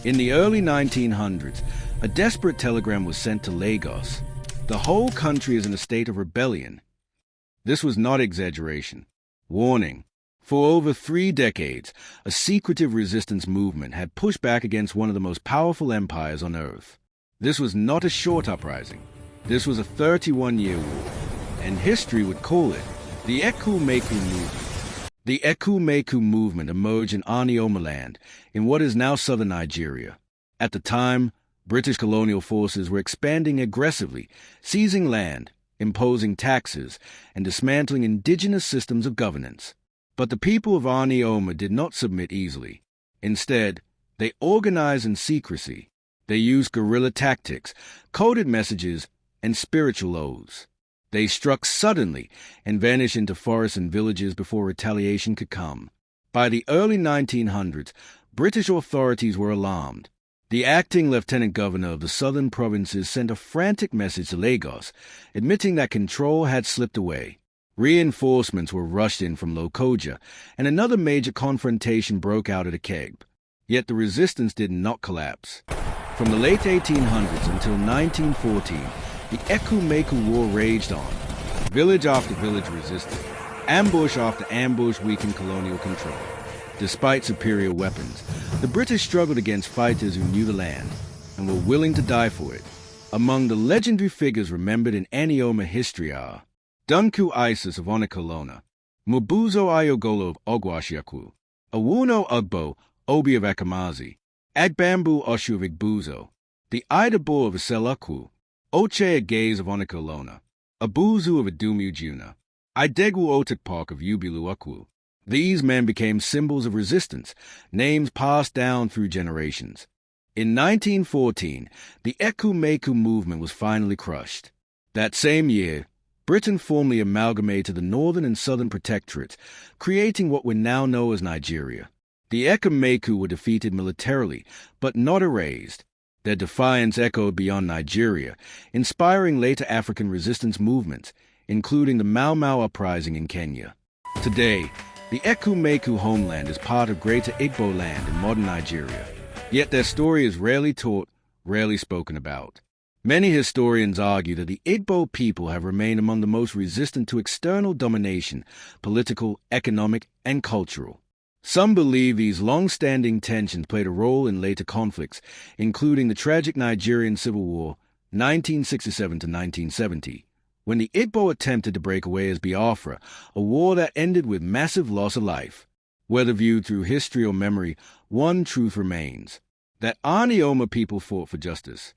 In the early 1900s, a desperate telegram was sent to Lagos. The whole country is in a state of rebellion. This was not exaggeration. Warning. For over 3 decades, a secretive resistance movement had pushed back against one of the most powerful empires on earth. This was not a short uprising. This was a 31-year war, and history would call it the Ekumeku movement. The Ekumeku movement emerged in Anioma land, in what is now southern Nigeria. At the time, British colonial forces were expanding aggressively, seizing land, imposing taxes, and dismantling indigenous systems of governance. But the people of Anioma did not submit easily. Instead, they organized in secrecy. They used guerrilla tactics, coded messages, and spiritual oaths. They struck suddenly and vanished into forests and villages before retaliation could come. By the early 1900s, British authorities were alarmed. The acting lieutenant governor of the southern provinces sent a frantic message to Lagos, admitting that control had slipped away. Reinforcements were rushed in from Lokoja, and another major confrontation broke out at Ikegbe. Yet the resistance did not collapse. From the late 1800s until 1914, the Ekumeku War raged on. Village after village resisted. Ambush after ambush weakened colonial control. Despite superior weapons, the British struggled against fighters who knew the land and were willing to die for it. Among the legendary figures remembered in Anioma history are Dunku Isis of Onicha-Olona, Mubuzo Ayogolo of Ogwashi-Uku, Ugbo Obi of Akamazi, Agbambu Oshu of Ibusa, the Idabo of Issele-Uku, Oche Agaze of Onicha-Olona, Abuzu of Idumujuna, Idegu Otukpark of Issele-Uku. These men became symbols of resistance, names passed down through generations. In 1914, the Ekumeku movement was finally crushed. That same year, Britain formally amalgamated the northern and southern protectorates, creating what we now know as Nigeria. The Ekumeku were defeated militarily, but not erased. Their defiance echoed beyond Nigeria, inspiring later African resistance movements, including the Mau Mau uprising in Kenya. Today, the Ekumeku homeland is part of Greater Igbo land in modern Nigeria. Yet their story is rarely taught, rarely spoken about. Many historians argue that the Igbo people have remained among the most resistant to external domination, political, economic, and cultural. Some believe these long-standing tensions played a role in later conflicts, including the tragic Nigerian Civil War, 1967 to 1970, when the Igbo attempted to break away as Biafra, a war that ended with massive loss of life. Whether viewed through history or memory, one truth remains: that Anioma people fought for justice.